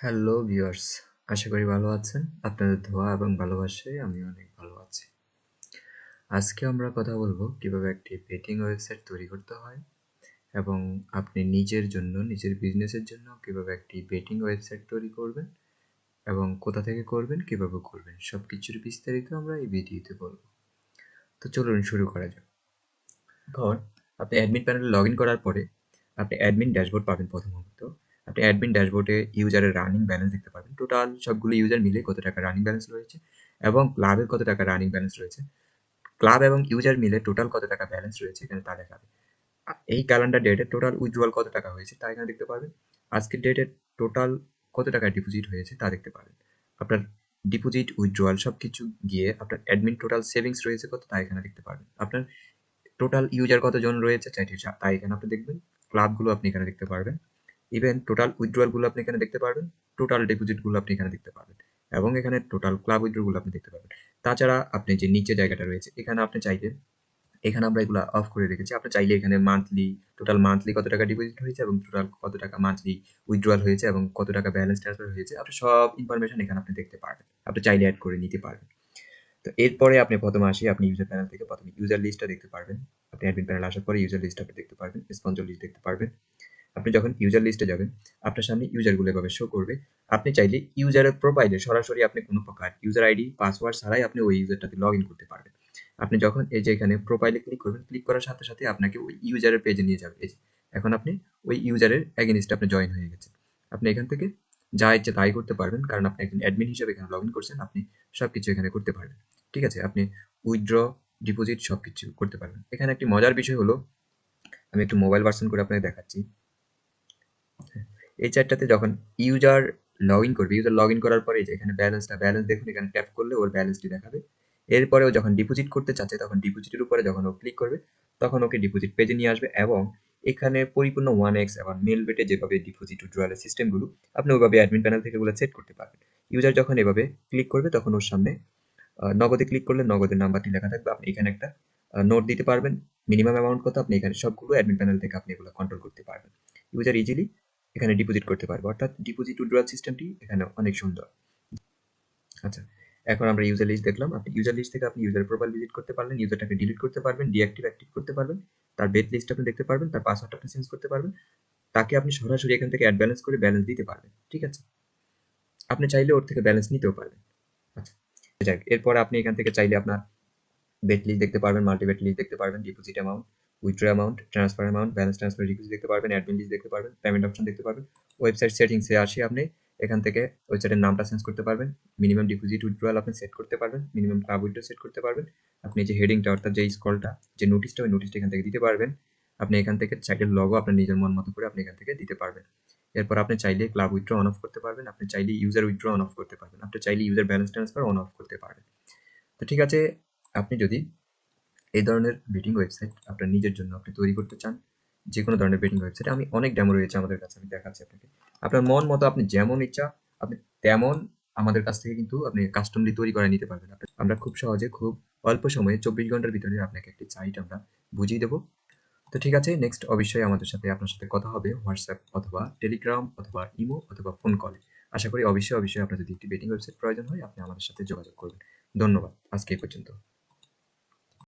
Hello viewers, আশা করি ভালো আছেন। আপনাদের দোয়া এবং ভালোবাসায় আমি অনেক ভালো আছি। আজকে আমরা কথা বলবো কিভাবে একটি বেটিং ওয়েবসাইট তৈরি করতে হয় এবং আপনি নিজের জন্য, নিজের বিজনেসের জন্য কিভাবে একটি বেটিং ওয়েবসাইট তৈরি করবেন এবং কোথা থেকে করবেন, কিভাবে করবেন সবকিছুর বিস্তারিত আমরা এই ভিডিওতে বলবো। তো চলুন শুরু করা যাক। এখন আপনি অ্যাডমিন প্যানেলে লগ ইন করার পরে আপনি অ্যাডমিন ড্যাশবোর্ড পাবেন প্রথমত। আপনি অ্যাডমিন ড্যাশবোর্ডে ইউজারের রানিং ব্যালেন্স দেখতে পাবেন। টোটাল সবগুলো ইউজার মিলে কত টাকা রানিং ব্যালেন্স রয়েছে এবং ক্লাবের কত টাকা রানিং ব্যালেন্স রয়েছে। ক্লাব এবং ইউজার মিলে টোটাল কত টাকা ব্যালেন্স রয়েছে এখানে তা দেখাবে। এই ক্যালেন্ডার ডেটে টোটাল উইথড্রয়াল কত টাকা হয়েছে তা এখানে দেখতে পারবেন। আজকের ডেটে টোটাল কত টাকা ডিপোজিট হয়েছে তা দেখতে পারবেন। আপনার ডিপোজিট উইথড্রয়াল সব কিছু গিয়ে আপনার অ্যাডমিন টোটাল সেভিংস রয়েছে কত তা এখানে দেখতে পারবেন। আপনার টোটাল ইউজার কতজন রয়েছে তাই এখানে আপনি দেখবেন। ক্লাবগুলো আপনি এখানে দেখতে পারবেন। ইভেন টোটাল উইথড্রয়ালগুলো আপনি এখানে দেখতে পারবেন। টোটাল ডিপোজিটগুলো আপনি এখানে দেখতে পারবেন এবং এখানে টোটাল ক্লাব উইথড্রগুলো আপনি দেখতে পারবেন। তাছাড়া আপনি যে নিচে জায়গাটা রয়েছে এখানে আপনি চাইলে, এখানে আমরা এগুলো অফ করে রেখেছি। আপনি চাইলে এখানে টোটাল মান্থলি কত টাকা ডিপোজিট হয়েছে এবং টোটাল কত টাকা মান্থলি উইথড্রয়াল হয়েছে এবং কত টাকা ব্যালেন্স ট্রান্সফার হয়েছে আপনি সব ইনফরমেশন এখানে আপনি দেখতে পারবেন। আপনি চাইলে অ্যাড করে নিতে পারবেন। তো এরপরে আপনি প্রথমে আসি, আপনি ইউজার প্যানেল থেকে প্রথমে ইউজার লিস্টটা দেখতে পারবেন। আপনি অ্যাডমিন প্যানেল আসার পরে ইউজার লিস্ট আপনি দেখতে পারবেন, স্পন্সর লিস্ট দেখতে পারবেন। আপনি যখন ইউজার লিস্টে যাবেন আপনার সামনে ইউজারগুলো এভাবে শো করবে। আপনি চাইলে ইউজারের প্রোফাইলে সরাসরি আপনি কোনো প্রকার ইউজার আইডি পাসওয়ার্ড ছাড়াই আপনি ওই ইউজারটাতে লগ ইন করতে পারবেন। আপনি যখন এই যে এখানে প্রোফাইলে ক্লিক করবেন, ক্লিক করার সাথে সাথে আপনাকে ওই ইউজারের পেজে নিয়ে যাবে। এই যে এখন আপনি ওই ইউজারের এগেইনস্টে আপনি জয়েন হয়ে গেছেন। আপনি এখান থেকে যা ইচ্ছে তাই করতে পারবেন, কারণ আপনি একজন অ্যাডমিন হিসেবে এখানে লগ ইন করছেন। আপনি সব কিছু এখানে করতে পারবেন। ঠিক আছে, আপনি উইথড্র, ডিপোজিট সব কিছু করতে পারবেন। এখানে একটি মজার বিষয় হলো, আমি একটু মোবাইল ভার্সন করে আপনাকে দেখাচ্ছি। এই চ্যাটটাতে যখন ইউজার লগ ইন করবে, ইউজার লগ ইন করার পরে যে এখানে ব্যালেন্স দেখুন, এখানে ট্যাপ করলে ওর ব্যালেন্সটি দেখাবে। এরপরেও যখন ডিপোজিট করতে চাচ্ছে তখন ডিপোজিটের উপরে যখন ও ক্লিক করবে তখন ওকে ডিপোজিট পেজে নিয়ে আসবে এবং এখানে পরিপূর্ণ 1x এবং মেল বেটে যেভাবে ডিপোজিট উইথড্রয়ালের সিস্টেমগুলো আপনি ওইভাবে অ্যাডমিন প্যানেল থেকে ওগুলো সেট করতে পারবেন। ইউজার যখন এভাবে ক্লিক করবে তখন ওর সামনে নগদে ক্লিক করলে নগদের নাম্বারটি লেখা থাকবে। আপনি এখানে একটা নোট দিতে পারবেন, মিনিমাম অ্যামাউন্ট কত, আপনি এখানে সবগুলো অ্যাডমিন প্যানেল থেকে আপনি এগুলো কন্ট্রোল করতে পারবেন। ইউজার ইজিলি এখানে ডিপোজিট করতে পারবে, অর্থাৎ ডিপোজিট উইথড্রয়াল সিস্টেমটি এখানে অনেক সুন্দর। আচ্ছা, এখন আমরা ইউজার লিস্ট দেখলাম। আপনি ইউজার লিস্ট থেকে আপনি ইউজার প্রোফাইল ভিজিট করতে পারবেন, ইউজারটাকে ডিলিট করতে পারবেন, ডিঅ্যাক্টিভ অ্যাক্টিভ করতে পারবেন, তার বেট লিস্ট আপনি দেখতে পারবেন, তার পাসওয়ার্ডটা আপনি চেঞ্জ করতে পারবেন, তাকে আপনি সরাসরি এখান থেকে অ্যাড ব্যালেন্স করে ব্যালেন্স দিতে পারবেন। ঠিক আছে, আপনি চাইলে ওর থেকে ব্যালেন্স নিতেও পারবেন। আচ্ছা, যাক, এরপর আপনি এখান থেকে চাইলে আপনার বেট লিস্ট দেখতে পারবেন, মাল্টি বেট লিস্ট দেখতে পারবেন, deposit amount, withdraw amount, transfer amount, balance transfer request দেখতে পারবেন, অ্যাডমিন লিস্ট দেখতে পারবেন, পেমেন্ট অপশন দেখতে পারবেন। ওয়েবসাইট সেটিংসে আসি, আপনি এখান থেকে ওয়েবসাইটের নামটা চেঞ্জ করতে পারবেন, মিনিমাম ডিপোজিট উইথড্রয়াল আপনি সেট করতে পারবেন, মিনিমাম ক্লাব উইথড্র সেট করতে পারবেন। আপনি যে হেডিংটা অর্থাৎ যে স্ক্রলটা, যে নোটিশটা, ওই নোটিশটা এখান থেকে দিতে পারবেন। আপনি এখান থেকে সাইটের লগো আপনার নিজের মন মতো করে আপনি এখান থেকে দিতে পারবেন। এরপর আপনি চাইলে ক্লাব উইথড্র অন অফ করতে পারবেন, আপনি চাইলে ইউজার উইথড্র অন অফ করতে পারবেন, আপনি চাইলে user balance transfer on of করতে পারবেন। তো ঠিক আছে, আপনি যদি এই ধরনের বেটিং ওয়েবসাইট আপনার নিজের জন্য আপনি তৈরি করতে চান, যে কোনো ধরনের বেটিং ওয়েবসাইট, আমি অনেক ডেমো রয়েছে আমাদের কাছে, আমি দেখাচ্ছি আপনাকে। আপনার মন মতো আপনি যেমন ইচ্ছা আপনি তেমন আমাদের কাছ থেকে কিন্তু আপনি কাস্টমলি তৈরি করে নিতে পারবেন। আমরা খুব সহজে, খুব অল্প সময়ে 24 ঘন্টার ভিতরে আপনাকে একটি সাইট আমরা বুঝিয়ে দেবো। তো ঠিক আছে, নেক্সট অবশ্যই আপনার সাথে কথা হবে হোয়াটসঅ্যাপ অথবা টেলিগ্রাম অথবা ইমো অথবা ফোন কলে। আশা করি অবশ্যই আপনার যদি একটি বেটিং ওয়েবসাইট প্রয়োজন হয় আপনি আমাদের সাথে যোগাযোগ করবেন। ধন্যবাদ, আজকে এই পর্যন্ত।